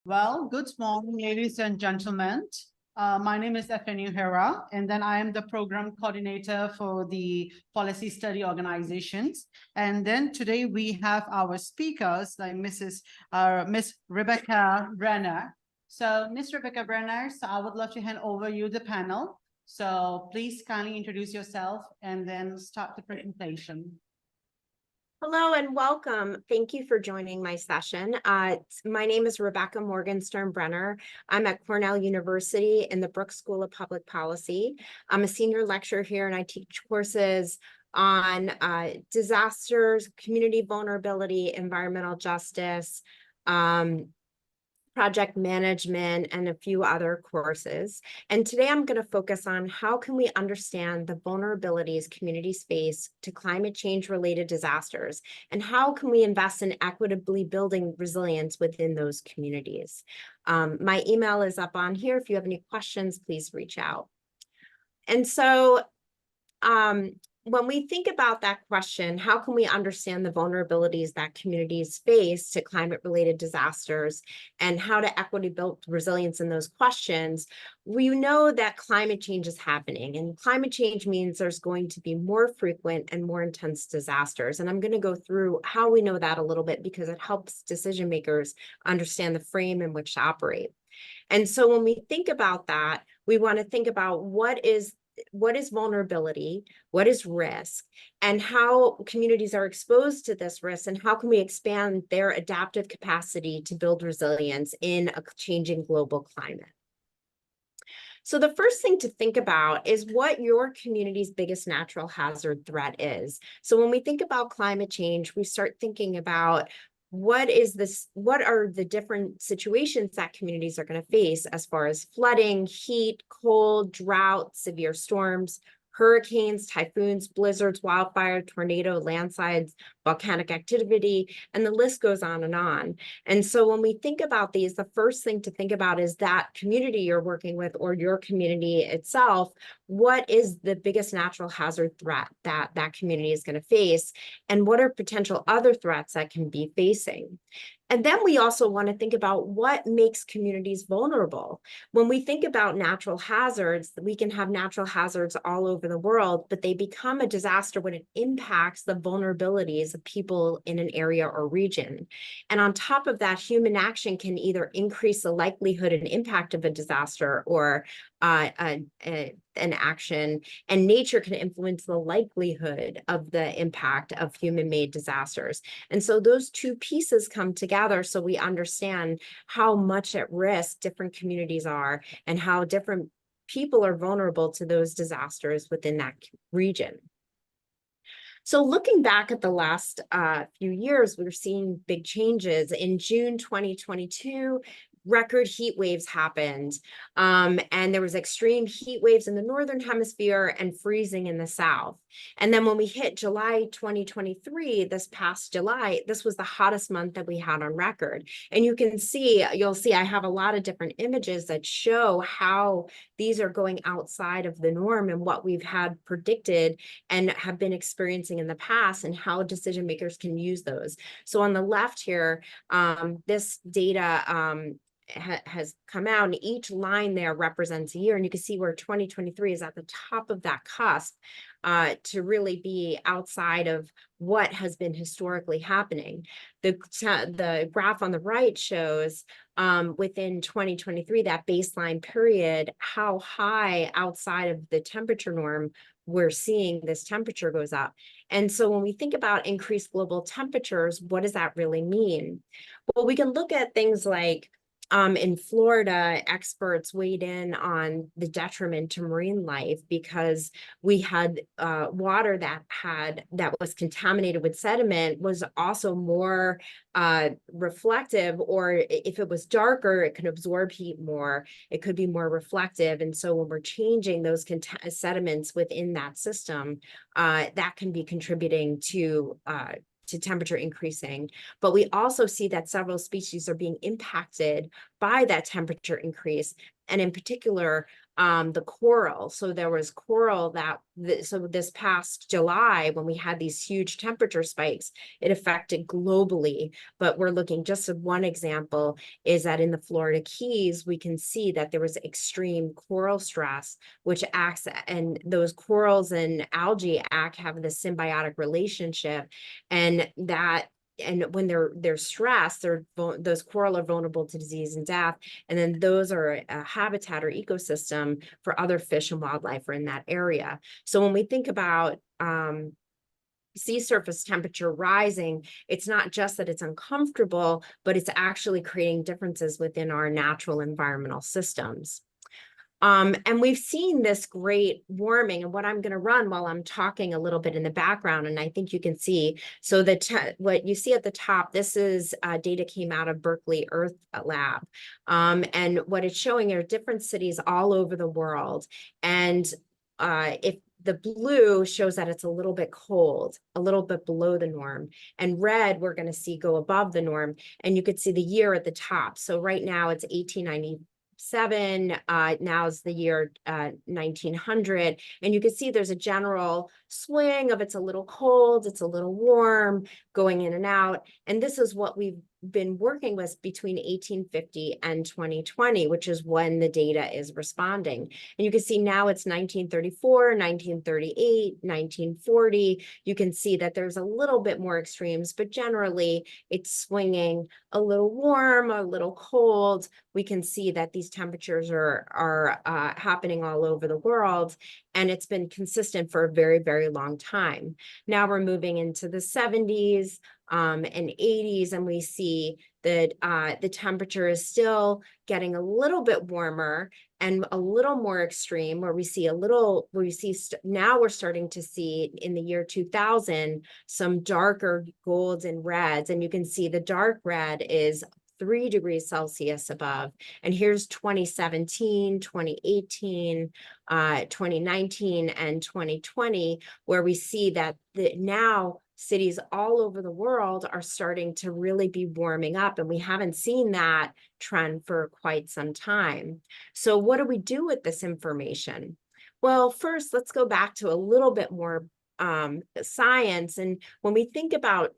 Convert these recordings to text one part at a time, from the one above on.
Well, good morning, ladies and gentlemen. My name is Efeni Hera, and then I am the program coordinator for the policy study organizations. And then today we have our speakers, like Miss Rebecca Brenner. So, Miss Rebecca Brenner, so I would love to hand over you the panel. So please kindly introduce yourself and then start the presentation. Hello and welcome. Thank you for joining my session. My name is Rebecca Morgenstern Brenner. I'm at Cornell University in the Brooks School of Public Policy. I'm a senior lecturer here and I teach courses on disasters, community vulnerability, environmental justice, project management, and a few other courses. And today I'm going to focus on how can we understand the vulnerabilities communities face to climate change related disasters, and how can we invest in equitably building resilience within those communities. My email is up on here. If you have any questions, please reach out. And so when we think about that question, how can we understand the vulnerabilities that communities face to climate-related disasters and how to equity build resilience in those questions, we know that climate change is happening, and climate change means there's going to be more frequent and more intense disasters. And I'm going to go through how we know that a little bit because it helps decision makers understand the frame in which to operate. And so when we think about that, we want to think about what is vulnerability, what is risk, and how communities are exposed to this risk, and how can we expand their adaptive capacity to build resilience in a changing global climate. So the first thing to think about is what your community's biggest natural hazard threat is. So when we think about climate change, we start thinking about what are the different situations that communities are going to face as far as flooding, heat, cold, drought, severe storms, hurricanes, typhoons, blizzards, wildfire, tornado, landslides, volcanic activity, and the list goes on and on. And so when we think about these, the first thing to think about is that community you're working with or your community itself. What is the biggest natural hazard threat that that community is going to face? And what are potential other threats that can be facing? And then we also want to think about what makes communities vulnerable. When we think about natural hazards, we can have natural hazards all over the world, but they become a disaster when it impacts the vulnerabilities of people in an area or region. And on top of that, human action can either increase the likelihood and impact of a disaster or an action, and nature can influence the likelihood of the impact of human-made disasters. And so those two pieces come together so we understand how much at risk different communities are and how different people are vulnerable to those disasters within that region. So looking back at the last few years, we're seeing big changes. In June 2022, record heat waves happened, and there was extreme heat waves in the northern hemisphere and freezing in the south. And then when we hit July 2023, this past July, this was the hottest month that we had on record. And you'll see I have a lot of different images that show how these are going outside of the norm and what we've had predicted and have been experiencing in the past, and how decision makers can use those. So on the left here, this data has come out, and each line there represents a year, and you can see where 2023 is at the top of that cusp to really be outside of what has been historically happening. The graph on the right shows within 2023, that baseline period, how high outside of the temperature norm we're seeing this temperature goes up. And so when we think about increased global temperatures, what does that really mean? Well, we can look at things like in Florida, experts weighed in on the detriment to marine life because we had water that was contaminated with sediment was also more reflective, or if it was darker, it could absorb heat more. It could be more reflective. And so when we're changing those sediments within that system, that can be contributing to temperature increasing. But we also see that several species are being impacted by that temperature increase. And in particular, the coral. So there was coral that, so this past July, when we had these huge temperature spikes, it affected globally. But we're looking, just as one example, is that in the Florida Keys, we can see that there was extreme coral stress, which acts, and those corals and algae have this symbiotic relationship, and when they're stressed, those coral are vulnerable to disease and death, and then those are a habitat or ecosystem for other fish and wildlife are in that area. So when we think about sea surface temperature rising, it's not just that it's uncomfortable, but it's actually creating differences within our natural environmental systems. And we've seen this great warming, and what I'm going to run while I'm talking a little bit in the background, and I think you can see, so what you see at the top, this is data came out of Berkeley Earth Lab. And what it's showing are different cities all over the world. And if the blue shows that it's a little bit cold, a little bit below the norm, and red we're going to see go above the norm, and you could see the year at the top. So right now it's 1897. Now is the year 1900, and you can see there's a general swing of it's a little cold, it's a little warm, going in and out. And this is what we've been working with between 1850 and 2020, which is when the data is responding. And you can see now it's 1934, 1938, 1940. You can see that there's a little bit more extremes, but generally it's swinging a little warm, a little cold. We can see that these temperatures are happening all over the world, and it's been consistent for a very, very long time. Now we're moving into the 70s and 80s, and we see that the temperature is still getting a little bit warmer and a little more extreme, where now we're starting to see in the year 2000 some darker golds and reds, and you can see the dark red is 3 degrees Celsius above. And here's 2017, 2018, 2019, and 2020, where we see that now cities all over the world are starting to really be warming up, and we haven't seen that trend for quite some time. So what do we do with this information? Well, first, let's go back to a little bit more science. And when we think about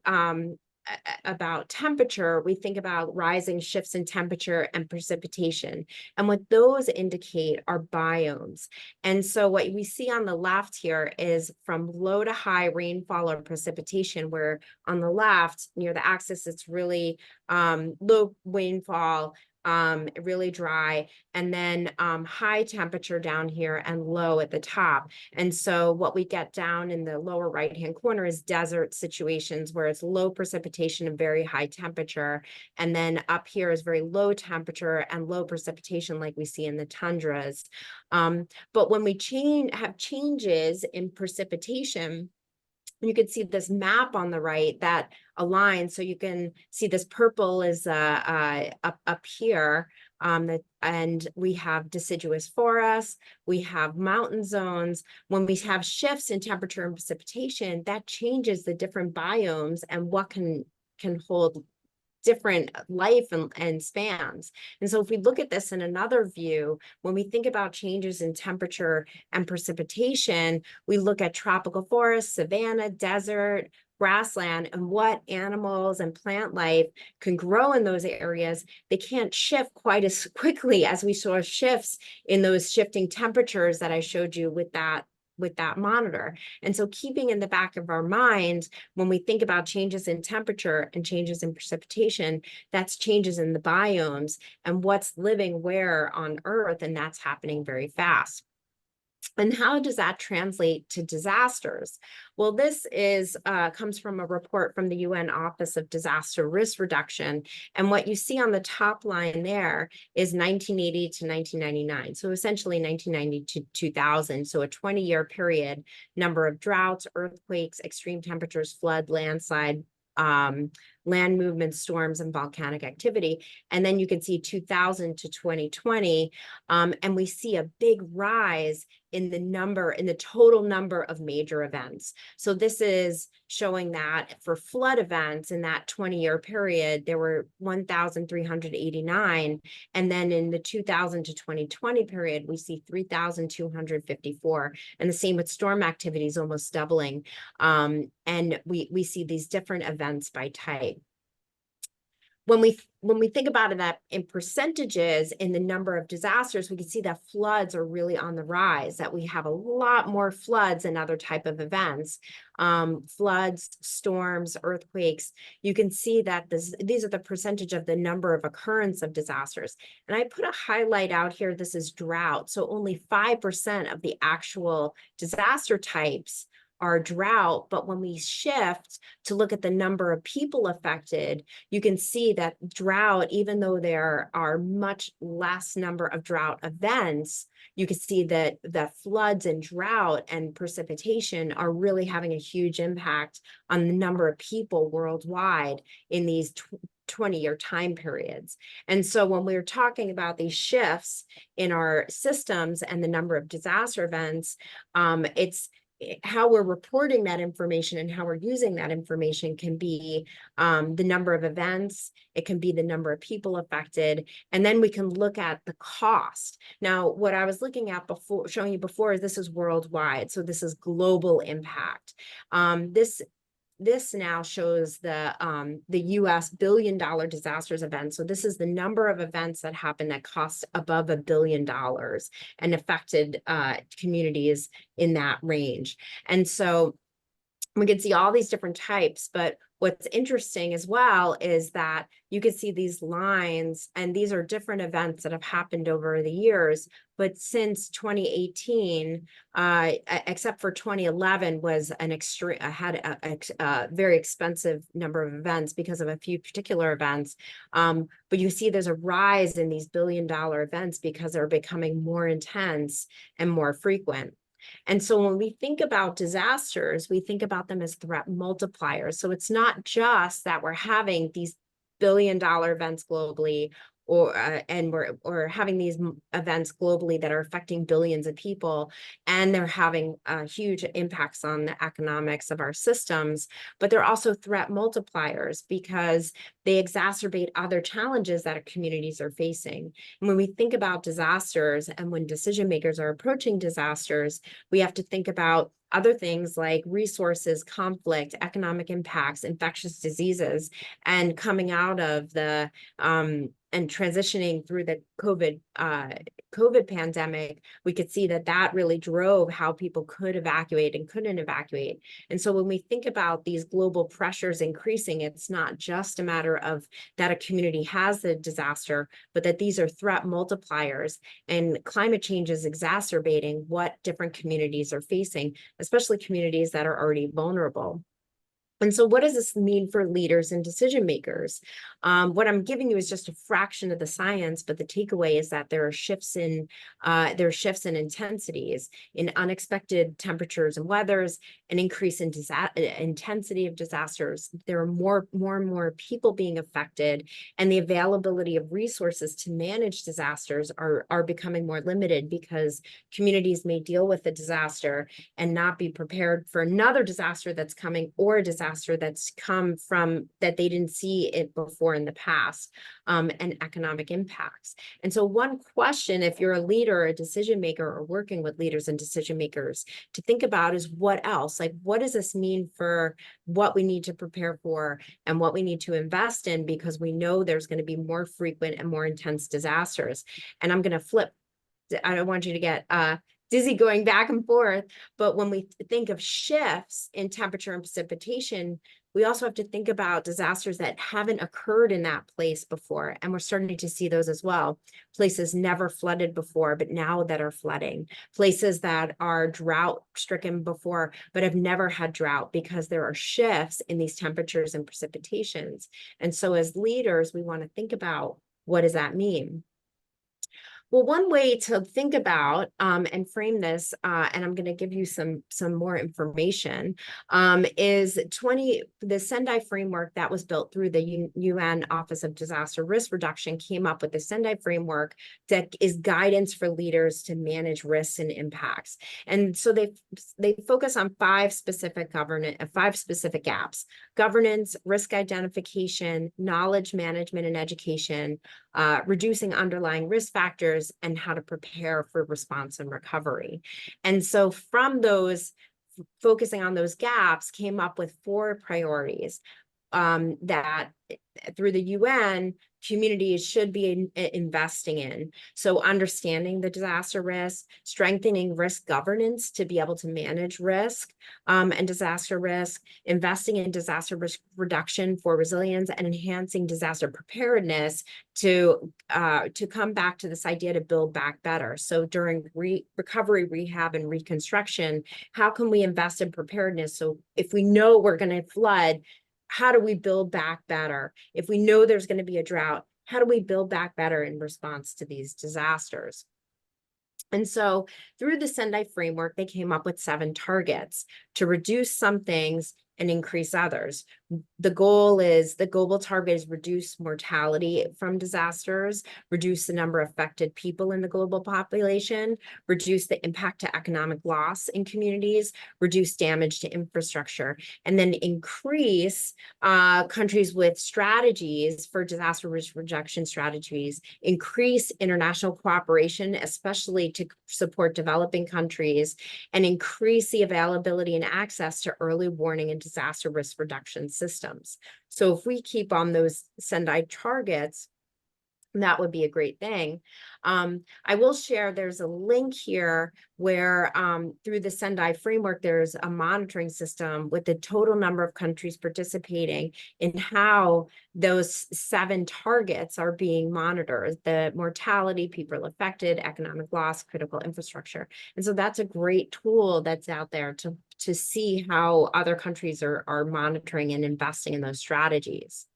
temperature, we think about rising shifts in temperature and precipitation. And what those indicate are biomes. And so what we see on the left here is from low to high rainfall or precipitation, where on the left, near the axis, it's really low rainfall, really dry, and then high temperature down here and low at the top. And so what we get down in the lower right-hand corner is desert situations where it's low precipitation and very high temperature. And then up here is very low temperature and low precipitation, like we see in the tundras. But when we have changes in precipitation, you can see this map on the right that aligns. So you can see this purple is up here, and we have deciduous forests, we have mountain zones. When we have shifts in temperature and precipitation, that changes the different biomes and what can hold different life and spans. And so if we look at this in another view, when we think about changes in temperature and precipitation, we look at tropical forests, savanna, desert, grassland, and what animals and plant life can grow in those areas. They can't shift quite as quickly as we saw shifts in those shifting temperatures that I showed you with that monitor. And so keeping in the back of our mind, when we think about changes in temperature and changes in precipitation, that's changes in the biomes and what's living where on Earth, and that's happening very fast. And how does that translate to disasters? Well, this comes from a report from the UN Office of Disaster Risk Reduction. And what you see on the top line there is 1980 to 1999. So essentially 1990 to 2000. So a 20-year period, number of droughts, earthquakes, extreme temperatures, flood, landslide, land movements, storms, and volcanic activity. And then you can see 2000 to 2020, and we see a big rise in the total number of major events. So this is showing that for flood events in that 20-year period, there were 1,389. And then in the 2000 to 2020 period, we see 3,254. And the same with storm activities, almost doubling. And we see these different events by type. When we think about it that in percentages in the number of disasters, we can see that floods are really on the rise, that we have a lot more floods and other type of events, floods, storms, earthquakes. You can see that these are the percentage of the number of occurrence of disasters. And I put a highlight out here, this is drought. So only 5% of the actual disaster types are drought, but when we shift to look at the number of people affected, you can see that drought, even though there are much less number of drought events, you can see that the floods and drought and precipitation are really having a huge impact on the number of people worldwide in these 20-year time periods. And so when we're talking about these shifts in our systems and the number of disaster events, it's how we're reporting that information and how we're using that information can be the number of events, it can be the number of people affected, and then we can look at the cost. Now, what I was looking at before, showing you before, is this is worldwide, so this is global impact. This now shows the US billion-dollar disasters event. So this is the number of events that happened that cost above $1 billion and affected communities in that range. And so we can see all these different types, but what's interesting as well is that you can see these lines, and these are different events that have happened over the years, but since 2018, except for 2011 was an extreme, had a very expensive number of events because of a few particular events. But you see there's a rise in these billion-dollar events because they're becoming more intense and more frequent. And so when we think about disasters, we think about them as threat multipliers. So it's not just that we're having these billion-dollar events globally, and we're having these events globally that are affecting billions of people, and they're having huge impacts on the economics of our systems, but they're also threat multipliers because they exacerbate other challenges that our communities are facing. And when we think about disasters and when decision makers are approaching disasters, we have to think about other things like resources, conflict, economic impacts, infectious diseases, and coming out of the and transitioning through the COVID pandemic, we could see that that really drove how people could evacuate and couldn't evacuate. And so when we think about these global pressures increasing, it's not just a matter of that a community has the disaster, but that these are threat multipliers, and climate change is exacerbating what different communities are facing, especially communities that are already vulnerable. And so what does this mean for leaders and decision makers? What I'm giving you is just a fraction of the science, but the takeaway is that there are shifts in intensities, in unexpected temperatures and weathers, an increase in intensity of disasters. There are more and more people being affected, and the availability of resources to manage disasters are becoming more limited because communities may deal with a disaster and not be prepared for another disaster that's coming, or a disaster that's come from that they didn't see it before in the past, and economic impacts. And so one question, if you're a leader or a decision maker or working with leaders and decision makers, to think about is what else? Like, what does this mean for what we need to prepare for and what we need to invest in, because we know there's going to be more frequent and more intense disasters. And I'm going to flip. I don't want you to get dizzy going back and forth, but when we think of shifts in temperature and precipitation, we also have to think about disasters that haven't occurred in that place before, and we're starting to see those as well. Places never flooded before, but now that are flooding. Places that are drought-stricken before, but have never had drought because there are shifts in these temperatures and precipitations. And so as leaders, we want to think about, what does that mean? Well, one way to think about and frame this, and I'm going to give you some more information, is the Sendai framework that was built through the UN Office of Disaster Risk Reduction came up with the Sendai framework that is guidance for leaders to manage risks and impacts. And so they focus on five specific gaps: governance, risk identification, knowledge management and education, reducing underlying risk factors, and how to prepare for response and recovery. And so from those, focusing on those gaps, came up with 4 priorities that through the UN, communities should be investing in. So understanding the disaster risk, strengthening risk governance to be able to manage risk and disaster risk, investing in disaster risk reduction for resilience, and enhancing disaster preparedness to come back to this idea to build back better. So during recovery, rehab, and reconstruction, how can we invest in preparedness? So if we know we're going to flood, how do we build back better? If we know there's going to be a drought, how do we build back better in response to these disasters? And so through the Sendai framework, they came up with 7 targets to reduce some things and increase others. The global target is reduce mortality from disasters, reduce the number of affected people in the global population, reduce the impact to economic loss in communities, reduce damage to infrastructure, and then increase countries with strategies for disaster risk reduction strategies, increase international cooperation, especially to support developing countries, and increase the availability and access to early warning and disaster risk reduction systems. So if we keep on those Sendai targets, that would be a great thing. I will share, there's a link here where through the Sendai framework, there's a monitoring system with the total number of countries participating in how those 7 targets are being monitored: the mortality, people affected, economic loss, critical infrastructure. And so that's a great tool that's out there to see how other countries are monitoring and investing in those strategies.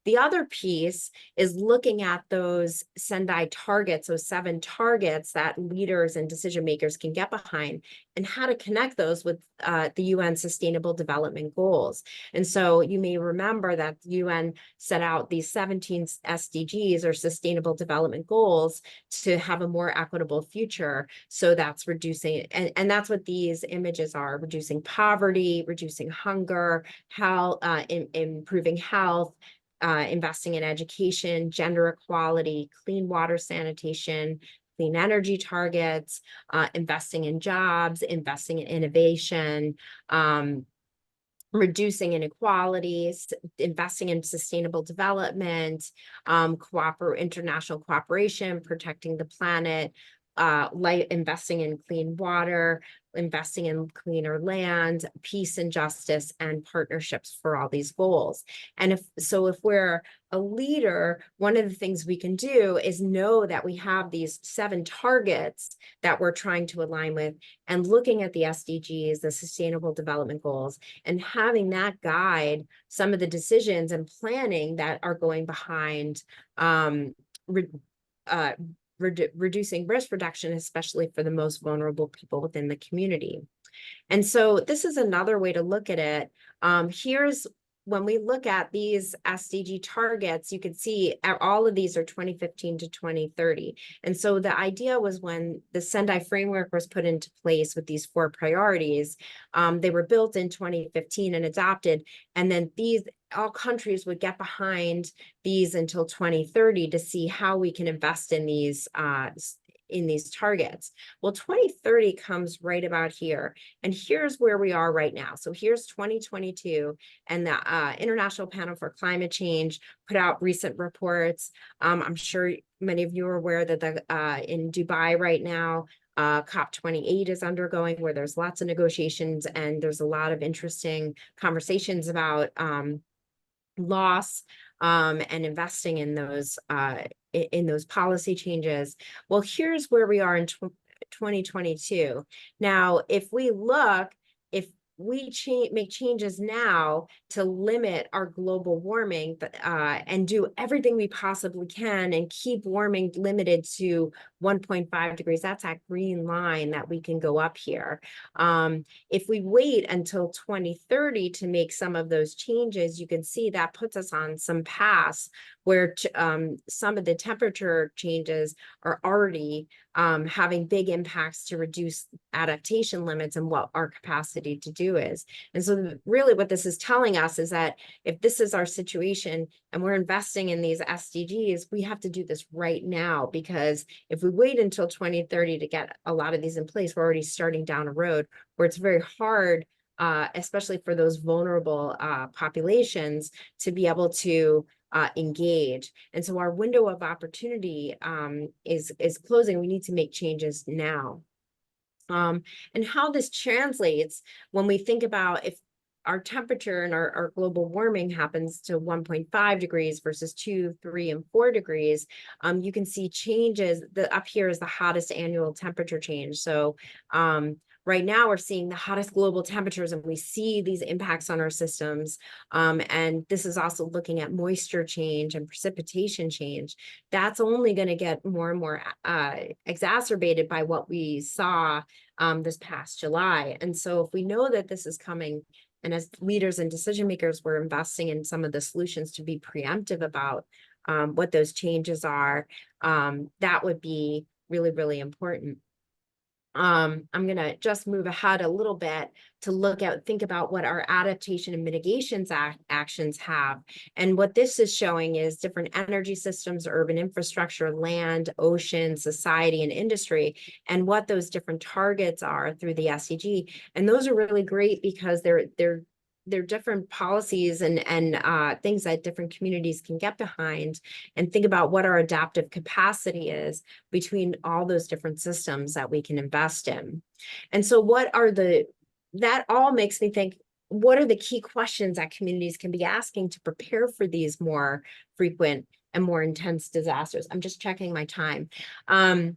The other piece is looking at those Sendai targets, those 7 targets that leaders and decision makers can get behind, and how to connect those with the UN Sustainable Development Goals. And so you may remember that the UN set out these 17 SDGs, or Sustainable Development Goals, to have a more equitable future. So that's reducing, and that's what these images are: reducing poverty, reducing hunger, how improving health, investing in education, gender equality, clean water sanitation, clean energy targets, investing in jobs, investing in innovation, reducing inequalities, investing in sustainable development, international cooperation, protecting the planet, investing in clean water, investing in cleaner land, peace and justice, and partnerships for all these goals. And if we're a leader, one of the things we can do is know that we have these 7 targets that we're trying to align with, and looking at the SDGs, the Sustainable Development Goals, and having that guide some of the decisions and planning that are going behind reducing risk reduction, especially for the most vulnerable people within the community. And so this is another way to look at it. Here's when we look at these SDG targets, you can see all of these are 2015 to 2030. And so the idea was, when the Sendai framework was put into place with these 4 priorities, they were built in 2015 and adopted. And then all countries would get behind these until 2030 to see how we can invest in these targets. Well, 2030 comes right about here. And here's where we are right now. So here's 2022, and the International Panel for Climate Change put out recent reports. I'm sure many of you are aware that in Dubai right now, COP28 is undergoing, where there's lots of negotiations, and there's a lot of interesting conversations about loss and investing in those policy changes. Well, here's where we are in 2022. Now, if we make changes now to limit our global warming, and do everything we possibly can and keep warming limited to 1.5 degrees, that's that green line that we can go up here. If we wait until 2030 to make some of those changes, you can see that puts us on some paths where some of the temperature changes are already having big impacts to reduce adaptation limits and what our capacity to do is. And so really what this is telling us is that if this is our situation and we're investing in these SDGs, we have to do this right now, because if we wait until 2030 to get a lot of these in place, we're already starting down a road where it's very hard, especially for those vulnerable populations, to be able to engage. And so our window of opportunity is closing. We need to make changes now. And how this translates when we think about if our temperature and our global warming happens to 1.5 degrees versus 2, 3, and 4 degrees, you can see changes. Up here is the hottest annual temperature change. So right now we're seeing the hottest global temperatures, and we see these impacts on our systems. And this is also looking at moisture change and precipitation change. That's only going to get more and more exacerbated by what we saw this past July. And so if we know that this is coming, and as leaders and decision makers, we're investing in some of the solutions to be preemptive about what those changes are, that would be really, really important. I'm going to just move ahead a little bit to think about what our adaptation and mitigations actions have. And what this is showing is different energy systems, urban infrastructure, land, ocean, society, and industry, and what those different targets are through the SDG. And those are really great because they're different policies and things that different communities can get behind and think about what our adaptive capacity is between all those different systems that we can invest in. And so that all makes me think, what are the key questions that communities can be asking to prepare for these more frequent and more intense disasters? I'm just checking my time. How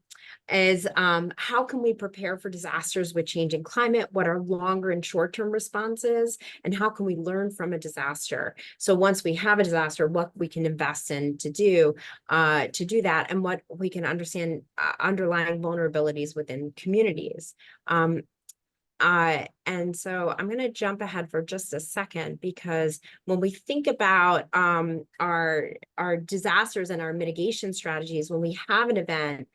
can we prepare for disasters with changing climate? What are longer and short-term responses? And how can we learn from a disaster? So once we have a disaster, what we can invest in to do that, and what we can understand underlying vulnerabilities within communities. And so I'm going to jump ahead for just a second, because when we think about our disasters and our mitigation strategies, when we have an event,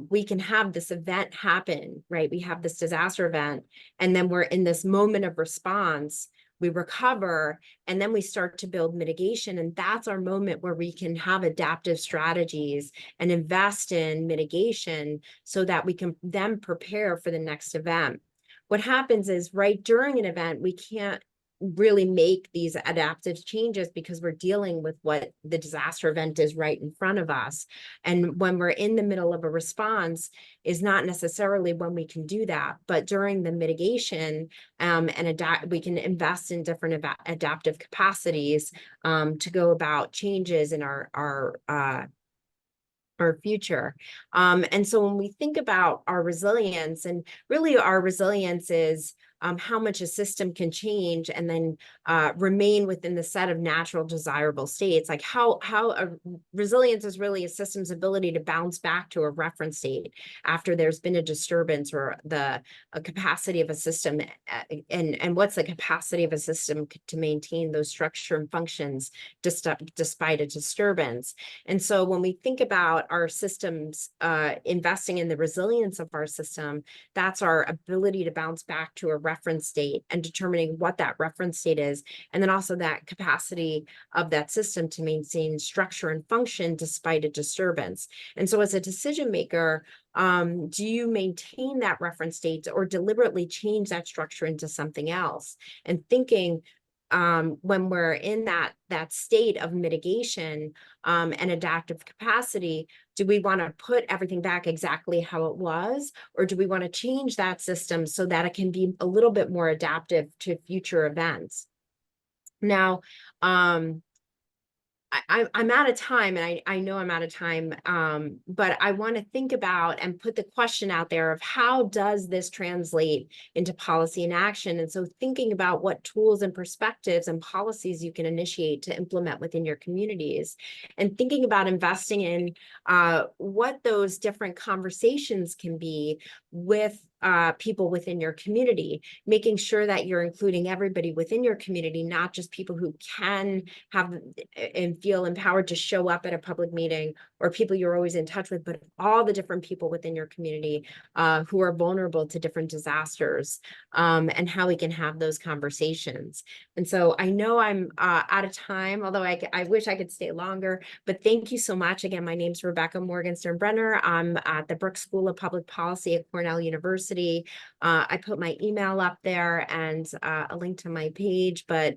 we can have this event happen, right? We have this disaster event, and then we're in this moment of response. We recover, and then we start to build mitigation. And that's our moment where we can have adaptive strategies and invest in mitigation so that we can then prepare for the next event. What happens is right during an event, we can't really make these adaptive changes because we're dealing with what the disaster event is right in front of us. And when we're in the middle of a response is not necessarily when we can do that, but during the mitigation we can invest in different adaptive capacities to go about changes in our future. And so when we think about our resilience, and really our resilience is how much a system can change and then remain within the set of natural desirable states. Like how resilience is really a system's ability to bounce back to a reference state after there's been a disturbance, or a capacity of a system, and what's the capacity of a system to maintain those structure and functions despite a disturbance. And so when we think about our systems, investing in the resilience of our system, that's our ability to bounce back to a reference state and determining what that reference state is, and then also that capacity of that system to maintain structure and function despite a disturbance. And so as a decision maker, do you maintain that reference state or deliberately change that structure into something else? And thinking when we're in that state of mitigation and adaptive capacity, do we want to put everything back exactly how it was, or do we want to change that system so that it can be a little bit more adaptive to future events? Now, I'm out of time, and I know I'm out of time. But I want to think about and put the question out there of how does this translate into policy and action? And so thinking about what tools and perspectives and policies you can initiate to implement within your communities, and thinking about investing in what those different conversations can be with people within your community, making sure that you're including everybody within your community, not just people who can have and feel empowered to show up at a public meeting, or people you're always in touch with, but all the different people within your community who are vulnerable to different disasters, and how we can have those conversations. And so I know I'm out of time, although I wish I could stay longer, but thank you so much. Again, my name's Rebecca Morgenstern-Brenner. I'm at the Brooks School of Public Policy at Cornell University. I put my email up there and a link to my page, but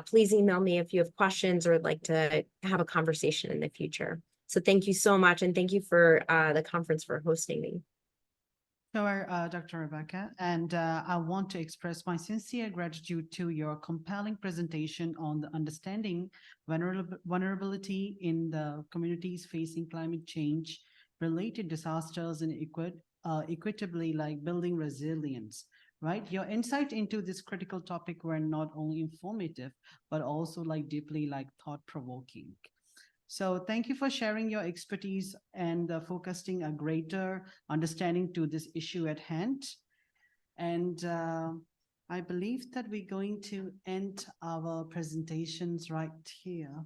please email me if you have questions or would like to have a conversation in the future. So thank you so much. And thank you for the conference for hosting me. Sure, Dr. Rebecca, and I want to express my sincere gratitude to your compelling presentation on the understanding vulnerability in the communities facing climate change related disasters and equitably like building resilience, right? Your insight into this critical topic were not only informative, but also like deeply like thought-provoking. So thank you for sharing your expertise and focusing a greater understanding to this issue at hand. And I believe that we're going to end our presentations right here.